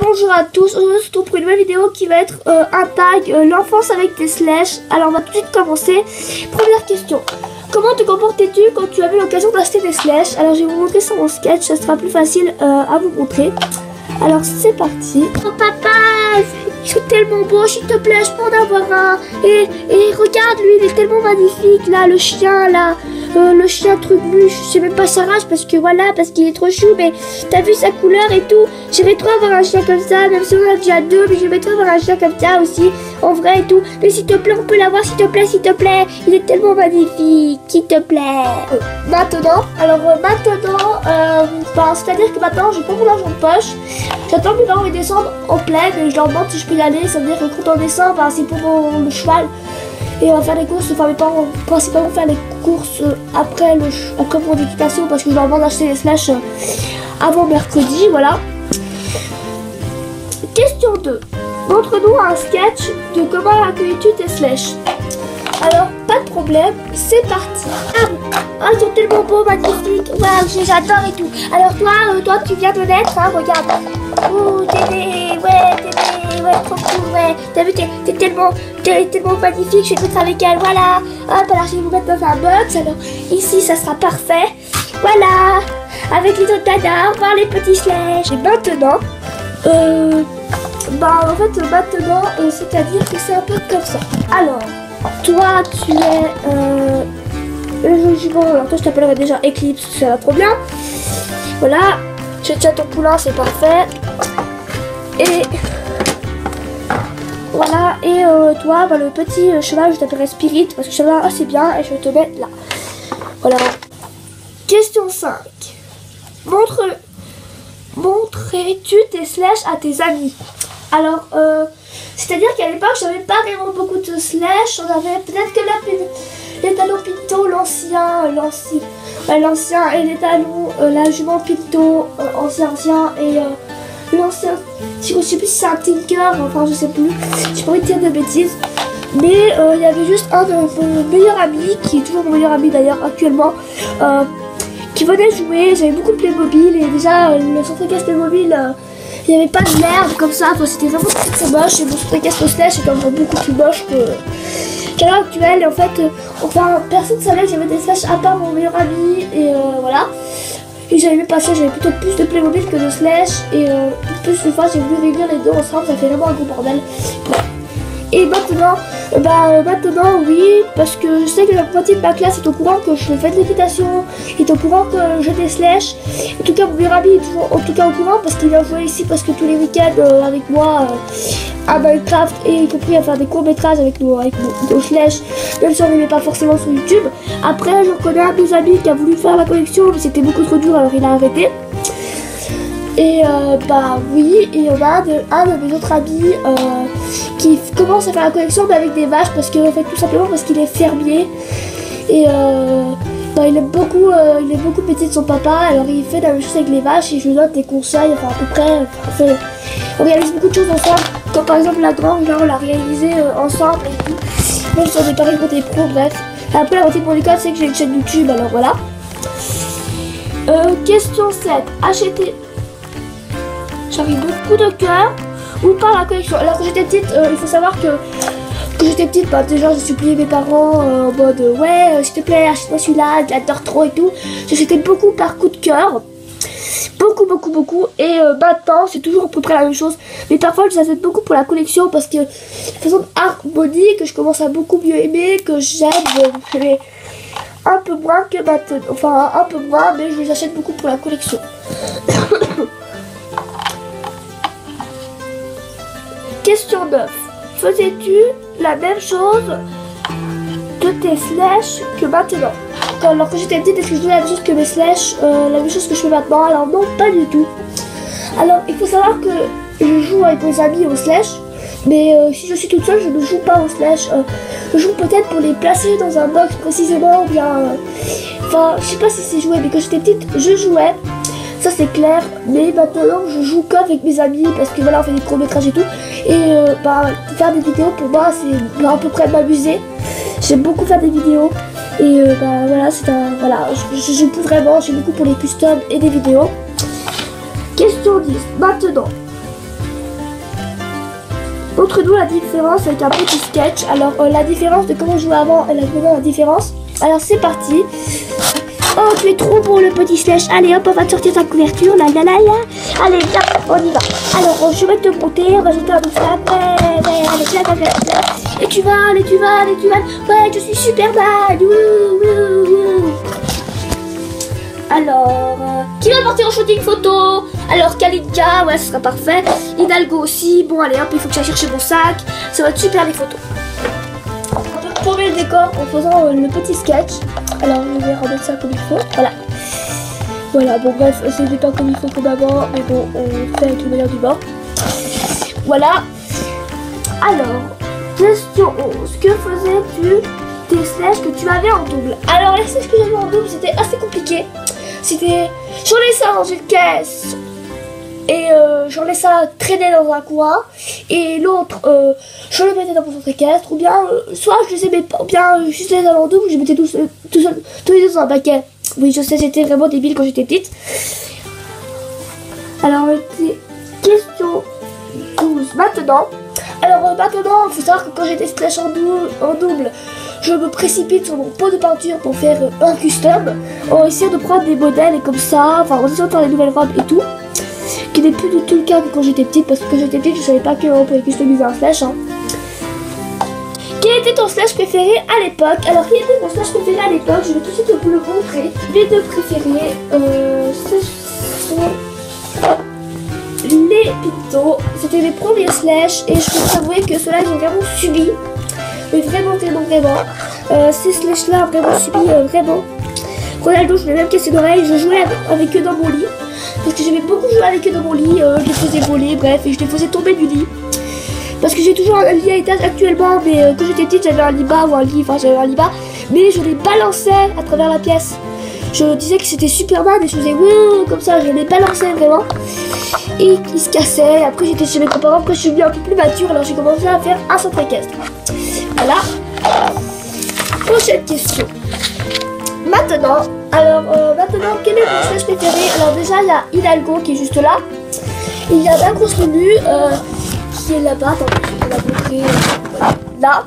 bonjour à tous, aujourd'hui on se retrouve pour une nouvelle vidéo qui va être un tag l'enfance avec tes slash. Alors on va tout de suite commencer. Première question, comment te comportais-tu quand tu avais l'occasion d'acheter des slash? Alors je vais vous montrer sur mon sketch, ça sera plus facile à vous montrer. Alors c'est parti. Oh papa, ils sont tellement beaux, s'il te plaît, je peux en avoir un. Et regarde lui, il est tellement magnifique là, le chien là. Le chien truc bûche, je sais même pas sa race parce que voilà, parce qu'il est trop chou, mais t'as vu sa couleur et tout. J'aimerais trop avoir un chien comme ça, même si on en a déjà deux, mais j'aimerais trop avoir un chien comme ça aussi, en vrai et tout. Mais s'il te plaît, on peut l'avoir, s'il te plaît, il est tellement magnifique, s'il te plaît. Maintenant, c'est-à-dire que maintenant, j'ai pas mon argent de poche. J'attends que mes parents descendent en pleine et je leur demande si je peux y aller. Ça veut dire que quand on descend, c'est pour le cheval. Et on va faire des courses, enfin mes parents vont principalement faire les courses après mon équitation parce que je leur demande d'acheter les slash avant mercredi, voilà. Question 2. Montre-nous un sketch de comment accueilles-tu tes slash. Alors, pas de problème, c'est parti. Ah, ils sont tellement beaux, magnifiques, ouais, j'adore et tout. Alors toi tu viens de naître, hein, regarde. Oh, Téné, ouais, trop cool, ouais. T'as vu, t'es tellement magnifique, je vais te mettre avec elle, voilà. Hop, alors je vais vous mettre dans un box, alors ici, ça sera parfait. Voilà, avec les autres dadas, voir les petits slash. Et maintenant, c'est-à-dire que c'est un peu comme ça. Alors, toi, tu es le jugement. Alors toi, je t'appellerai déjà Eclipse, ça va trop bien. Voilà, j'ai déjà ton poulain, c'est parfait. Et voilà, et toi, le petit cheval, je t'appellerai Spirit parce que je t'appellerai assez bien et je vais te mettre là. Voilà. Question 5. Montrais-tu tes slash à tes amis? Alors, c'est-à-dire qu'à l'époque, j'avais pas vraiment beaucoup de slash. On avait peut-être que les talons Pinto, l'ancien, et les talons, la jument Pinto, ancien, et l'ancien, je sais plus si c'est un Tinker, enfin je sais plus, j'ai pas envie de dire de bêtises. Mais il y avait juste un de mon meilleur ami, qui est toujours mon meilleur ami d'ailleurs actuellement, qui venait jouer. J'avais beaucoup de Playmobil et déjà le centre-casse Playmobil, il n'y avait pas de merde comme ça, c'était vraiment très moche et mon centre-casse au slash était encore beaucoup plus moche qu'à l'heure actuelle. Et en fait, personne ne savait que j'avais des slash à part mon meilleur ami et voilà. Et j'avais même passé, j'avais plutôt plus de Playmobil que de slash et plus une fois j'ai voulu réunir les deux ensemble, ça fait vraiment un gros bordel. Ouais. Et maintenant, oui, parce que je sais que la moitié de ma classe est au courant que je fais de l'équitation, est au courant que j'ai des slash. En tout cas, mon meilleur ami est toujours au courant parce qu'il vient jouer ici presque tous les week-ends avec moi à Minecraft et y compris à faire des courts-métrages avec nos slash, même si on ne les met pas forcément sur YouTube. Après, je connais un de mes amis qui a voulu faire la collection, mais c'était beaucoup trop dur alors il a arrêté. Et oui, et on a un de mes autres amis qui commence à faire la collection mais avec des vaches parce que en fait tout simplement parce qu'il est fermier et il aime beaucoup le métier de son papa, alors il fait la même chose avec les vaches et je lui donne des conseils, enfin à peu près, on réalise beaucoup de choses ensemble, comme par exemple la grange, là on l'a réalisé ensemble et tout, même si on est pas pour des pros, bref. Et après la moitié de mon école c'est que j'ai une chaîne YouTube, alors voilà. Question 7, acheter. J'avais beaucoup de cœur ou par la collection. Alors que j'étais petite, il faut savoir que j'étais petite, déjà j'ai supplié mes parents en mode ouais s'il te plaît achète-moi celui-là, je l'adore trop et tout. J'étais beaucoup par coup de cœur, beaucoup et maintenant c'est toujours à peu près la même chose. Mais parfois je les achète beaucoup pour la collection parce que la façon harmonie que je commence à beaucoup mieux aimer, que j'aime, mais un peu moins que maintenant, enfin un peu moins, mais je les achète beaucoup pour la collection. Question 9. Faisais-tu la même chose de tes slash que maintenant? Alors que j'étais petite, est-ce que je faisais la même chose que mes slash, la même chose que je fais maintenant? Alors non, pas du tout. Alors il faut savoir que je joue avec mes amis au slash, mais si je suis toute seule, je ne joue pas au slash. Je joue peut-être pour les placer dans un box précisément, ou bien... je sais pas si c'est joué, mais quand j'étais petite, je jouais. Ça c'est clair, mais maintenant je joue qu'avec mes amis parce que voilà on fait des courts-métrages et tout. Et faire des vidéos pour moi c'est à peu près m'amuser. J'aime beaucoup faire des vidéos et voilà je joue vraiment, j'aime beaucoup pour les customs et des vidéos. Question 10, maintenant Montre-nous la différence avec un petit sketch. Alors la différence de comment je jouais avant et la différence. Alors c'est parti. Oh, tu es trop bon le petit slash. Allez hop, on va te sortir ta couverture. La la la la. Allez, viens, on y va. Alors je vais te monter, on va jeter un obstacle. Ouais, allez, viens. Et tu vas. Ouais, je suis Superman. Wouh. Alors, qui va partir en shooting photo? Alors, Kalinka, ouais, ce sera parfait. Hidalgo aussi. Bon, allez, hop, il faut que j'aille chercher mon sac. Ça va être super les photos. On va tourner le décor en faisant le petit sketch. Alors, je vais remettre ça comme il faut. Voilà, bon, bref, c'était pas comme il faut comme avant. Mais bon, on fait avec le meilleur du bord. Voilà. Alors, question 11. Que faisais-tu des slash que tu avais en double? Alors, les slash que j'avais en double, c'était assez compliqué. C'était, j'en laissais ça dans une caisse et j'en laissais ça traîner dans un coin et l'autre je le mettais dans mon centre équestre ou bien soit je les aimais pas ou bien juste les avais en double, je les mettais tous les deux dans un paquet. Oui, je sais, j'étais vraiment débile quand j'étais petite. Alors question 12 maintenant. Alors maintenant, il faut savoir que quand j'étais slash en double, je me précipite sur mon pot de peinture pour faire un custom en essayant de prendre des modèles et comme ça, enfin en essayant de faire des nouvelles robes et tout, qui n'est plus du tout le cas que quand j'étais petite, parce que quand j'étais petite, je savais pas qu'on pouvait customiser un slash. Quel était ton slash préféré à l'époque? Alors, quel était mon slash préféré à l'époque? Je vais tout de suite vous le montrer. Mes deux préférés, ce sont les Pinto. C'était mes premiers slash et je peux avouer que ceux-là j'ai vraiment subi. Mais vraiment. Ces slash là vraiment subi, vraiment. Ronaldo, je l'ai même cassé l'oreille, je jouais avec eux dans mon lit. Parce que j'aimais beaucoup jouer avec eux dans mon lit, je les faisais voler, bref, et je les faisais tomber du lit. Parce que j'ai toujours un lit à étage actuellement, mais quand j'étais petite j'avais un lit bas ou un lit, j'avais un lit bas, mais je les balançais à travers la pièce. Je disais que c'était Superman et je faisais wouh comme ça, je les balançais vraiment. Et ils se cassaient, après j'étais chez mes copains, après je suis devenue un peu plus mature, alors j'ai commencé à faire un centre équestre. Voilà. Prochaine question. Maintenant, quel est mon slash préféré? Alors déjà, il y a Hidalgo qui est juste là. Il y a la grosse Lulu qui est là-bas. Attendez, je vais la montrer. Là.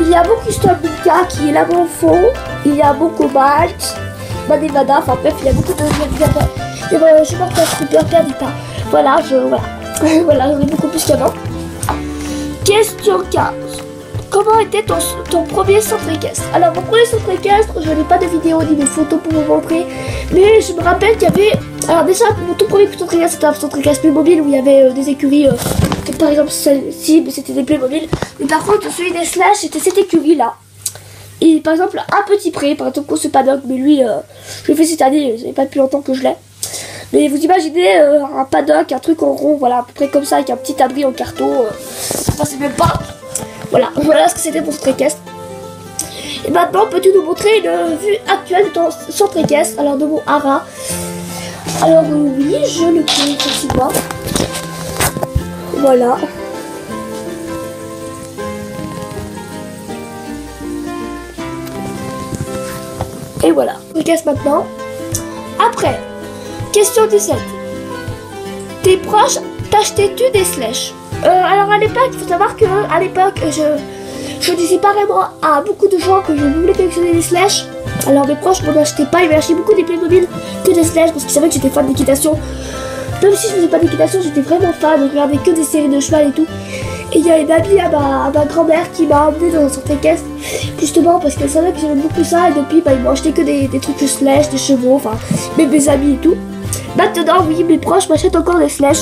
Il y a mon custom Milka qui est là-bas au fond. Il y a mon Cobalt, ma Nevada. Enfin bref, il y a beaucoup de... je suis morte à super perdu pas. Voilà, voilà, j'en ai beaucoup plus qu'avant. Question 15. Comment était ton premier centre équestre? Alors mon premier centre équestre, je n'ai pas de vidéo ni de photos pour vous montrer, mais je me rappelle qu'il y avait... Alors déjà, mon tout premier centre équestre, c'était un centre équestre Playmobil où il y avait des écuries, par exemple celle-ci, c'était des Playmobil. Mais par contre, celui des slash, c'était cette écurie là. Et par exemple, un petit pré, par exemple, ce paddock, mais lui, je l'ai fait cette année, ça fait pas depuis longtemps que je l'ai. Mais vous imaginez un paddock, un truc en rond, voilà, à peu près comme ça, avec un petit abri en carton, enfin c'est même pas... Voilà ce que c'était pour centre équestre. Et maintenant, peux-tu nous montrer une vue actuelle de ton centre équestre, alors de mon hara? Alors oui, je le peux facilement. Voilà. Et voilà. Je casse maintenant. Après, question 17. Tes proches, t'achetais-tu des slash? Alors à l'époque, il faut savoir que à l'époque, je disais pas vraiment à beaucoup de gens que je voulais collectionner des slash. Alors mes proches m'en achetaient pas, ils m'achetaient beaucoup des Playmobil que des slash parce qu'ils savaient que j'étais fan d'équitation. Même si je faisais pas d'équitation, j'étais vraiment fan, je regardais que des séries de cheval et tout. Et il y a une amie à ma grand-mère qui m'a emmené dans un centre équestre, justement parce qu'elle savait que j'aimais beaucoup ça, et depuis ils m'ont acheté que des trucs de slash, des chevaux, enfin même mes amis et tout. Maintenant oui, mes proches m'achètent encore des slash.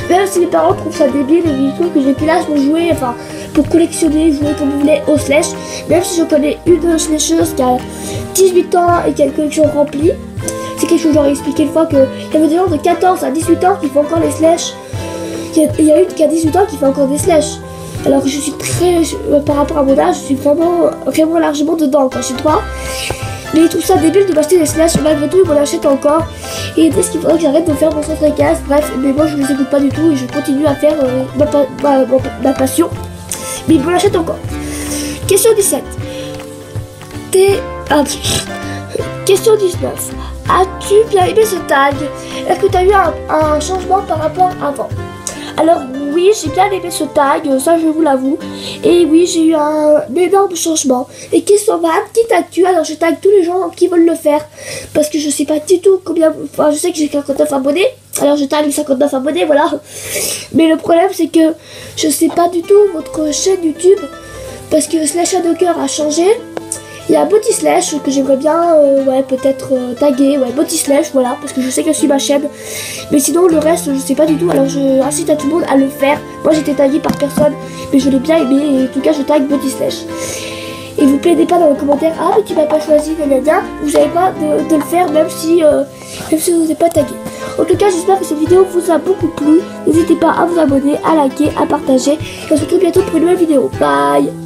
Même si mes parents trouvent ça débile et ils trouvent que j'ai plus l'âge pour jouer, enfin pour collectionner, jouer comme vous voulez au slash. Même si je connais une slasheuse qui a 18 ans et qui a une collection remplie. C'est quelque chose que j'aurais expliqué une fois qu'il y avait des gens de 14 à 18 ans qui font encore les slash. Il y a une qui a 18 ans qui fait encore des slash. Alors que je suis très, par rapport à mon âge, je suis vraiment largement dedans quand je suis 3. Mais ils trouvent ça débile de m'acheter des slash, malgré tout ils m'en achètent encore. Et ils disent qu'il faudrait que j'arrête de faire mon centre équestre, bref, mais moi je ne les écoute pas du tout et je continue à faire ma passion. Mais ils m'en achètent encore. Question 17. Question 19. As-tu bien aimé ce tag? Est-ce que tu as eu un changement par rapport à avant? Alors oui, j'ai bien aimé ce tag, ça je vous l'avoue. Et oui, j'ai eu un énorme changement. Et qui sont ma petite actu, alors je tag tous les gens qui veulent le faire. Parce que je sais pas du tout combien... Enfin, je sais que j'ai 59 abonnés. Alors je tag les 59 abonnés, voilà. Mais le problème c'est que je sais pas du tout votre chaîne YouTube. Parce que Slash Hadoker a changé. Il y a Body Slash que j'aimerais bien, ouais, peut-être taguer, ouais, Body Slash, voilà, parce que je sais que c'est ma chaîne. Mais sinon, le reste, je sais pas du tout, alors je incite à tout le monde à le faire. Moi, j'ai été taguée par personne, mais je l'ai bien aimé, et en tout cas, je tag Body Slash. Et vous plaidez pas dans les commentaires, ah, mais tu m'as pas choisi, nanana, vous savez pas de le faire, même si vous n'êtes pas tagué. En tout cas, j'espère que cette vidéo vous a beaucoup plu. N'hésitez pas à vous abonner, à liker, à partager. Et on se retrouve bientôt pour une nouvelle vidéo. Bye!